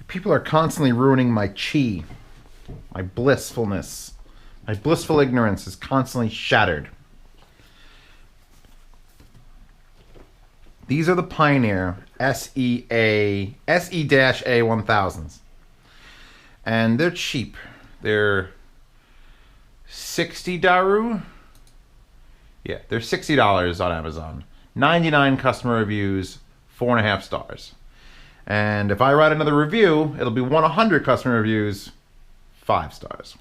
People are constantly ruining my chi, my blissfulness. My blissful ignorance is constantly shattered. These are the Pioneer SE-A1000s. And they're cheap. They're 60 daru? Yeah, they're $60 on Amazon. 99 customer reviews, 4.5 stars. And if I write another review, it'll be 100 customer reviews, 5 stars.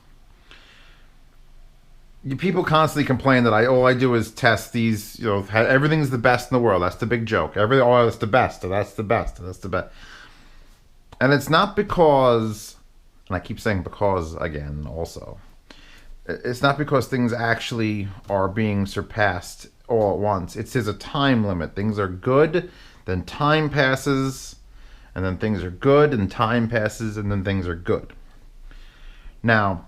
People constantly complain that all I do is test these, everything's the best in the world. That's the big joke. That's the best. That's the best. That's the best. And it's not because, and I keep saying because again also, it's not because things actually are being surpassed all at once. It's a time limit. Things are good, then time passes, and then things are good, and time passes, and then things are good. Now,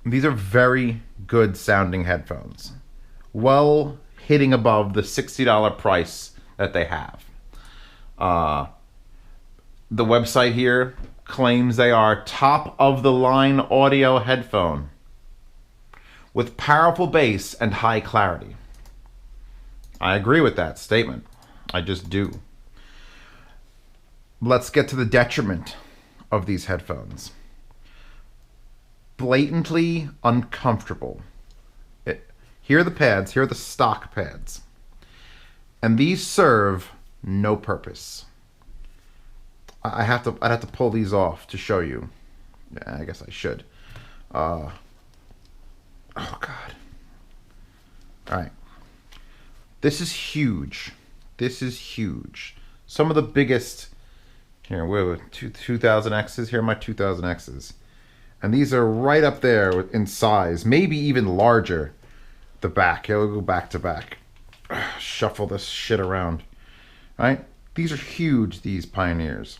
these are very good sounding headphones. Well hitting above the $60 price that they have. The website here claims they are top of the line audio headphone with powerful bass and high clarity. I agree with that statement. I just do. Let's get to the detriment of these headphones. Blatantly uncomfortable. Here are the pads. Here are the stock pads. And these serve no purpose. I'd have to pull these off to show you. Yeah, I guess I should. Oh God. All right. This is huge. This is huge. Some of the biggest. Here, we're 2000Xs. Here are my 2000Xs. And these are right up there in size, maybe even larger. The back. Here, we'll go back to back. Shuffle this shit around. All right? These are huge, these Pioneers.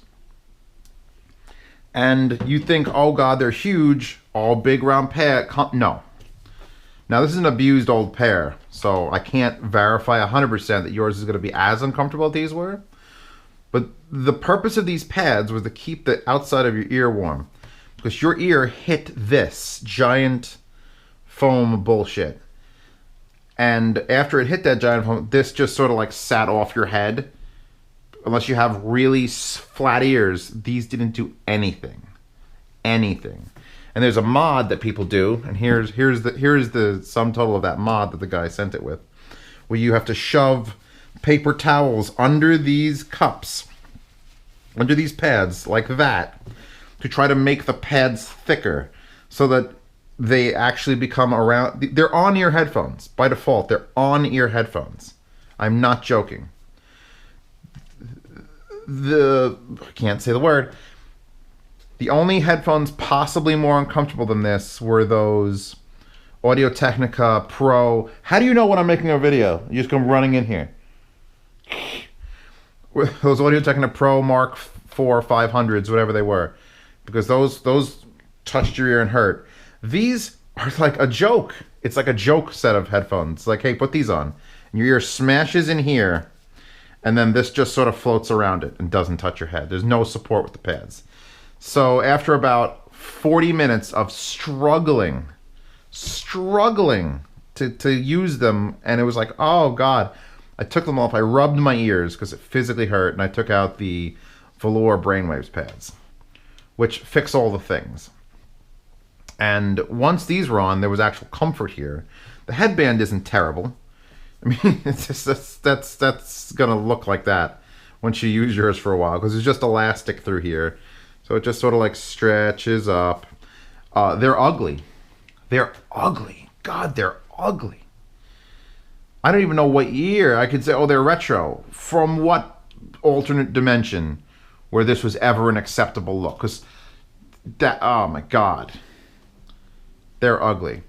And you think, oh God, they're huge. All big round pair. No. Now, this is an abused old pair, so I can't verify 100% that yours is going to be as uncomfortable as these were. But the purpose of these pads was to keep the outside of your ear warm. Because your ear hit this giant foam bullshit. And after it hit that giant foam, this just sort of like sat off your head. Unless you have really flat ears, these didn't do anything. Anything. And there's a mod that people do, and here's the sum total of that mod that the guy sent it with. Where you have to shove paper towels under these cups, under these pads, like that, to try to make the pads thicker so that they actually become around. They're on-ear headphones. By default, they're on-ear headphones. I'm not joking. I can't say the word. The only headphones possibly more uncomfortable than this were those Audio-Technica Pro. How do you know when I'm making a video? You just come running in here. Those Audio-Technica Pro Mark 4 500s, whatever they were. Because those touched your ear and hurt. These are like a joke. It's like a joke set of headphones. Like, hey, put these on. And your ear smashes in here, and then this just sort of floats around it and doesn't touch your head. There's no support with the pads. So after about 40 minutes of struggling to use them, and it was like, oh God. I took them off. I rubbed my ears because it physically hurt, and I took out the velour brainwaves pads, which fix all the things. And once these were on, there was actual comfort here. The headband isn't terrible. I mean, it's just, that's gonna look like that once you use yours for a while, because it's just elastic through here, so it just sort of like stretches up. They're ugly. They're ugly. God, they're ugly. I don't even know what year. I could say, oh, they're retro. From what alternate dimension where this was ever an acceptable look? Because that, oh my God. They're ugly.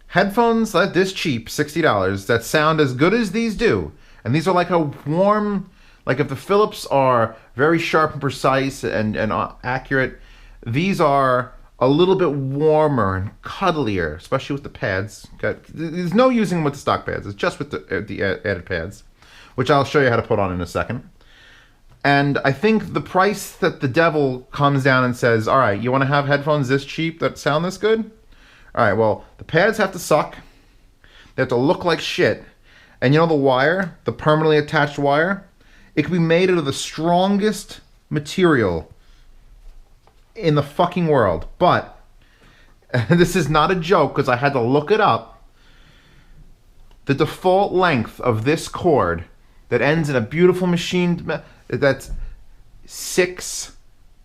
Headphones like this cheap, $60, that sound as good as these do. And these are like a warm, like if the Philips are very sharp and precise and accurate, these are a little bit warmer and cuddlier, especially with the pads. There's no using with the stock pads. It's just with the added pads, which I'll show you how to put on in a second. And I think the price that the devil comes down and says, all right, you want to have headphones this cheap that sound this good? All right, well, the pads have to suck. They have to look like shit. And you know the wire, the permanently attached wire? It can be made out of the strongest material in the fucking world. But, and this is not a joke because I had to look it up, the default length of this cord that ends in a beautiful machined, that's 6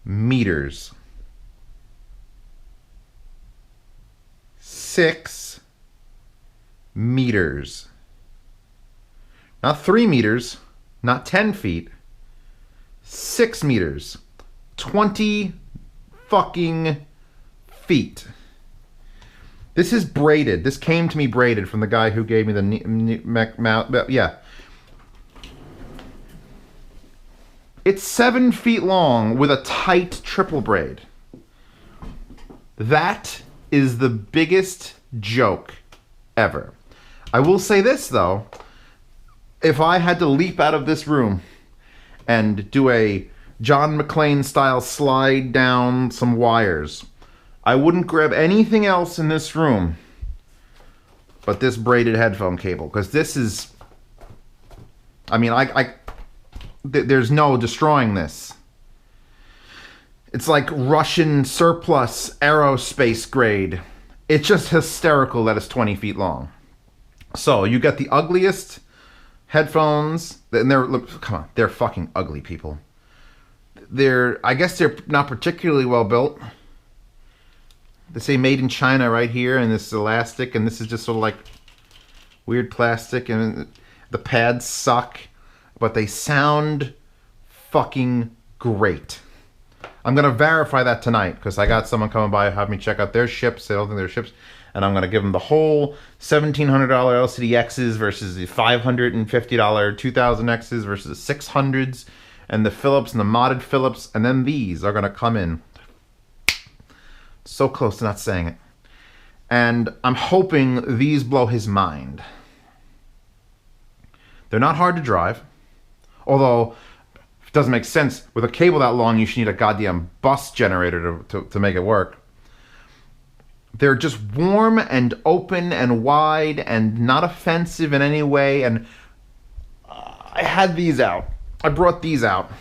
meters. 6 meters. Not 3 meters, not 10 feet. 6 meters. 20 fucking feet. This is braided. This came to me braided from the guy who gave me the yeah. It's 7 feet long with a tight triple braid. That is the biggest joke ever. I will say this though, if I had to leap out of this room and do a John McClane style slide down some wires, I wouldn't grab anything else in this room but this braided headphone cable, because this is, I mean, there's no destroying this. It's like Russian surplus aerospace grade. It's just hysterical that it's 20 feet long. So you get the ugliest headphones, and come on, they're fucking ugly, people. I guess they're not particularly well built. They say made in China right here, and this is elastic, and this is just sort of like weird plastic, and the pads suck, but they sound fucking great. I'm going to verify that tonight, because I got someone coming by, have me check out their ships. I don't think they're ships. And I'm going to give them the whole $1,700 LCD X's versus the $550 2000 X's versus the 600s, and the Philips and the modded Philips. And then these are going to come in. So close to not saying it. And I'm hoping these blow his mind. They're not hard to drive. Although, it doesn't make sense. With a cable that long, you should need a goddamn bus generator to make it work. They're just warm and open and wide and not offensive in any way. And I had these out. I brought these out.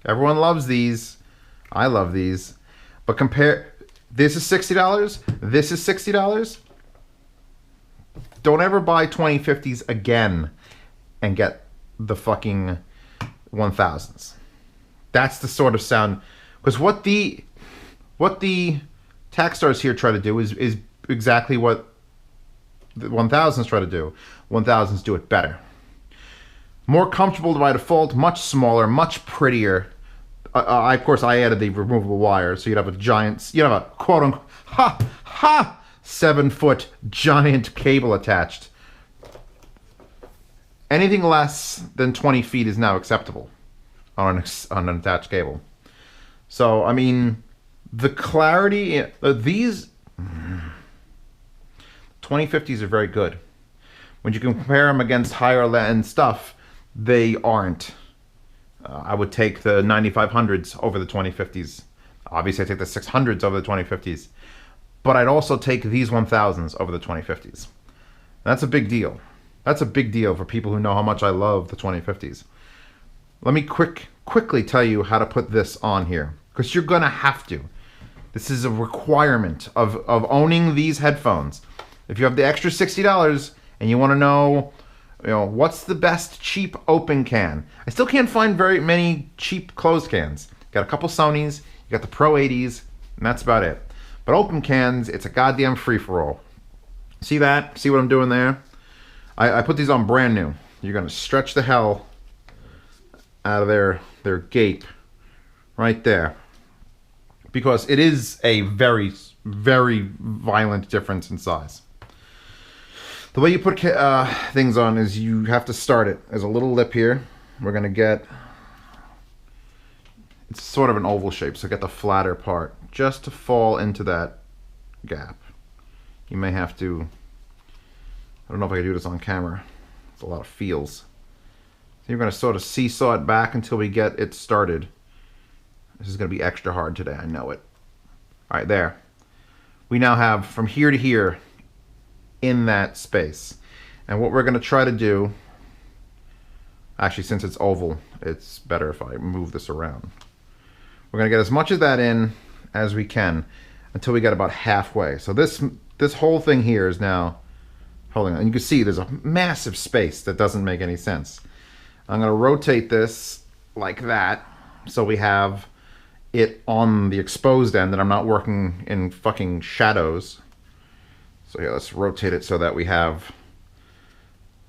Everyone loves these. I love these. But compare, this is $60. This is $60. Don't ever buy 2050s again and get the fucking 1000s. That's the sort of sound, because what the Taxstars here try to do is exactly what the 1000s try to do. 1000s do it better. More comfortable by default, much smaller, much prettier. Of course, I added the removable wire, so you'd have a giant, you'd have a quote-unquote, 7-foot giant cable attached. Anything less than 20 feet is now acceptable on an attached cable. So, I mean, the clarity, these 2050s are very good. When you compare them against higher end stuff, they aren't. I would take the 9500s over the 2050s. Obviously, I take the 600s over the 2050s. But I'd also take these 1000s over the 2050s. That's a big deal. That's a big deal for people who know how much I love the 2050s. Let me quickly tell you how to put this on here, because you're going to have to. This is a requirement of owning these headphones. If you have the extra $60 and you want to know, what's the best cheap open can? I still can't find very many cheap closed cans. Got a couple Sonys, you got the Pro 80s, and that's about it. But open cans, it's a goddamn free-for-all. See that? See what I'm doing there? I put these on brand new. You're going to stretch the hell out of their gape right there. Because it is a very, very violent difference in size. The way you put things on is you have to start it. There's a little lip here. We're going to get, it's sort of an oval shape, so get the flatter part just to fall into that gap. You may have to, I don't know if I can do this on camera. It's a lot of feels. You're going to sort of seesaw it back until we get it started. This is going to be extra hard today, I know it. All right, there. We now have from here to here in that space. And what we're going to try to do, actually since it's oval, it's better if I move this around. We're going to get as much of that in as we can until we get about halfway. So this whole thing here is now holding on. And you can see there's a massive space that doesn't make any sense. I'm going to rotate this like that so we have it on the exposed end and I'm not working in fucking shadows. So yeah, let's rotate it so that we have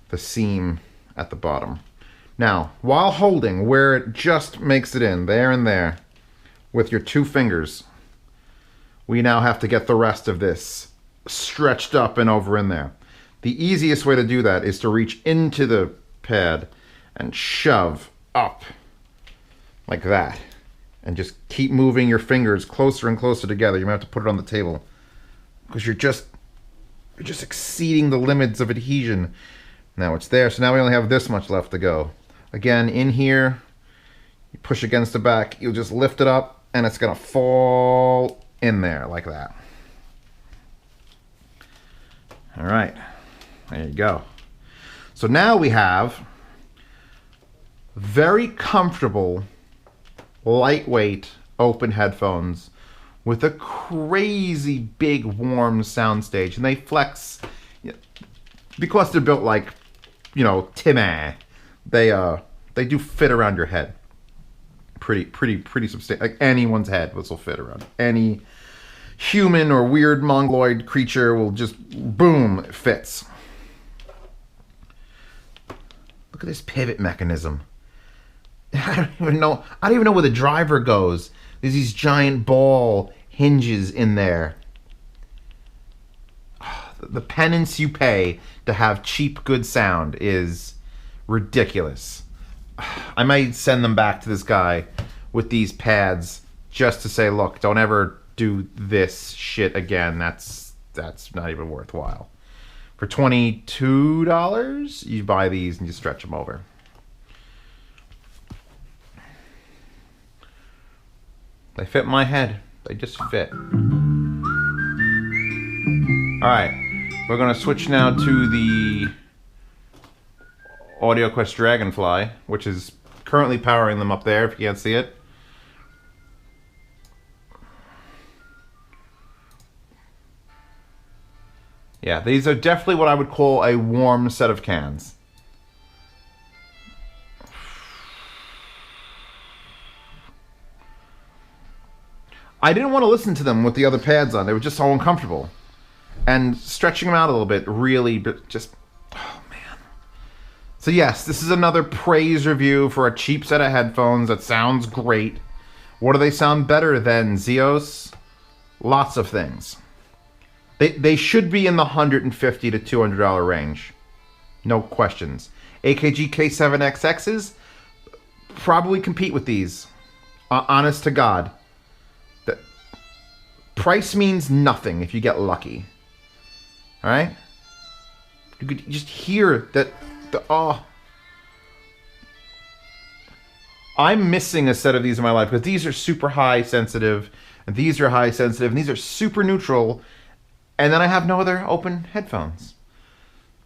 the seam at the bottom. Now, while holding where it just makes it in, there and there, with your 2 fingers, we now have to get the rest of this stretched up and over in there. The easiest way to do that is to reach into the pad and shove up like that. And just keep moving your fingers closer and closer together. You might have to put it on the table because you're just exceeding the limits of adhesion. Now it's there, so now we only have this much left to go. Again, in here, you push against the back, you'll just lift it up and it's gonna fall in there like that. All right, there you go. So now we have very comfortable, lightweight, open headphones with a crazy big warm soundstage, and they flex because they're built like, you know, Timmy. They do fit around your head. Pretty substantial. Like anyone's head will fit around. Any human or weird mongoloid creature will just boom, it fits. Look at this pivot mechanism. I don't even know where the driver goes. There's these giant ball hinges in there. The penance you pay to have cheap, good sound is ridiculous. I might send them back to this guy with these pads just to say, look, don't ever do this shit again. That's not even worthwhile. For $22, you buy these and you stretch them over. They fit my head. They just fit. All right, we're gonna switch now to the AudioQuest Dragonfly, which is currently powering them up there if you can't see it. Yeah, these are definitely what I would call a warm set of cans. I didn't want to listen to them with the other pads on. They were just so uncomfortable. And stretching them out a little bit really just... Oh, man. So yes, this is another praise review for a cheap set of headphones that sounds great. What do they sound better than, Zeos? Lots of things. They should be in the $150 to $200 range. No questions. AKG K7XXs probably compete with these. Honest to God. Price means nothing if you get lucky. All right? You could just hear that I'm missing a set of these in my life because these are super high sensitive and these are high sensitive and these are super neutral, and then I have no other open headphones.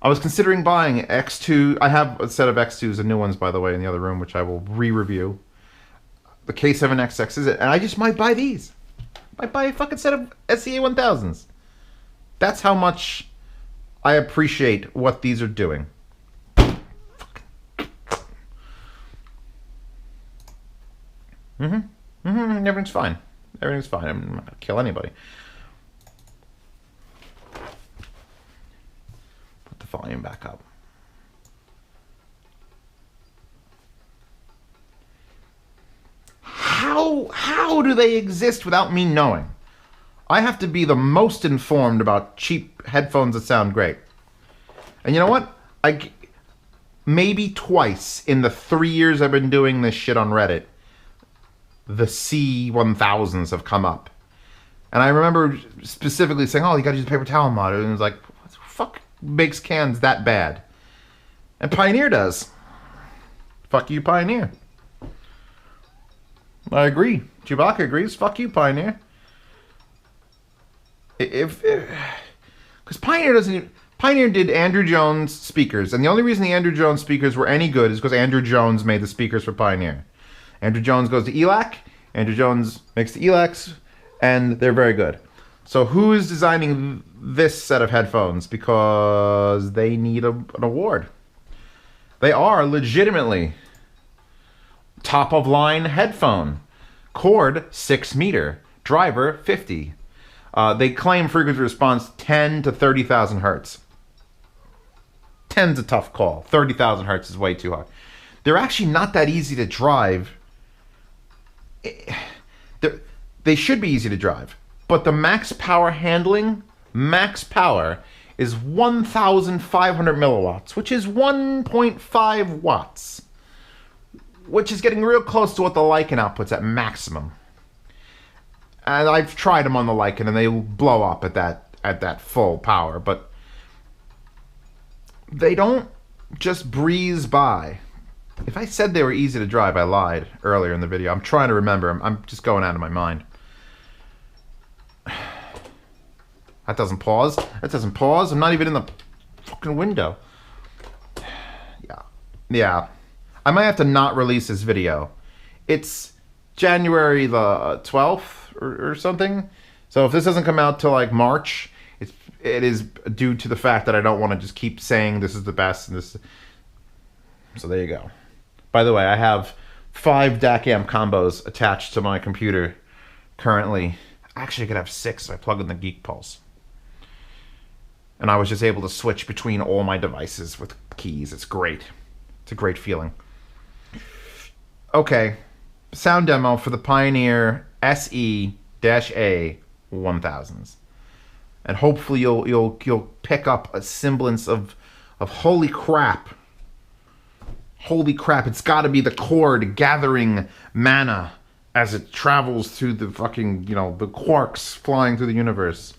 I was considering buying X2. I have a set of X2s, and new ones by the way in the other room, which I will re-review. The K7XXs, and I just might buy these. I buy a fucking set of SE-A1000s. That's how much I appreciate what these are doing. Everything's fine. Everything's fine. I'm not gonna kill anybody. Put the volume back up. How do they exist without me knowing? I have to be the most informed about cheap headphones that sound great. And you know what? Maybe twice in the 3 years I've been doing this shit on Reddit, the SE-A1000s have come up. And I remember specifically saying, oh, you gotta use a paper towel mod. And it was like, what the fuck makes cans that bad? And Pioneer does. Fuck you, Pioneer. I agree. Chewbacca agrees. Fuck you, Pioneer. Because Pioneer did Andrew Jones speakers, and the only reason the Andrew Jones speakers were any good is because Andrew Jones made the speakers for Pioneer. Andrew Jones goes to ELAC, Andrew Jones makes the ELACs, and they're very good. So who is designing this set of headphones? Because they need an award. They are legitimately top-of-line headphone. Cord, 6 meter. Driver, 50. They claim frequency response 10 to 30,000 hertz. 10's a tough call. 30,000 hertz is way too high. They're actually not that easy to drive. They should be easy to drive. But the max power handling, max power, is 1,500 milliwatts, which is 1.5 watts. Which is getting real close to what the Lycan outputs at maximum. And I've tried them on the Lycan, and they blow up at that full power. But they don't just breeze by. If I said they were easy to drive, I lied earlier in the video. I'm trying to remember. I'm just going out of my mind. That doesn't pause. That doesn't pause. I'm not even in the fucking window. Yeah. I might have to not release this video. It's January the 12th or something. So if this doesn't come out till like March, it is due to the fact that I don't want to just keep saying this is the best and this. So there you go. By the way, I have 5 DAC amp combos attached to my computer currently. Actually, I could have 6 if I plug in the Geek Pulse. And I was just able to switch between all my devices with keys. It's great. It's a great feeling. Okay, sound demo for the Pioneer SE-A1000s. And hopefully you'll pick up a semblance of holy crap. Holy crap, it's got to be the cord gathering mana as it travels through the fucking, the quarks flying through the universe.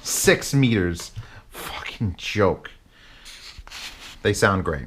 6 meters. Fucking joke. They sound great.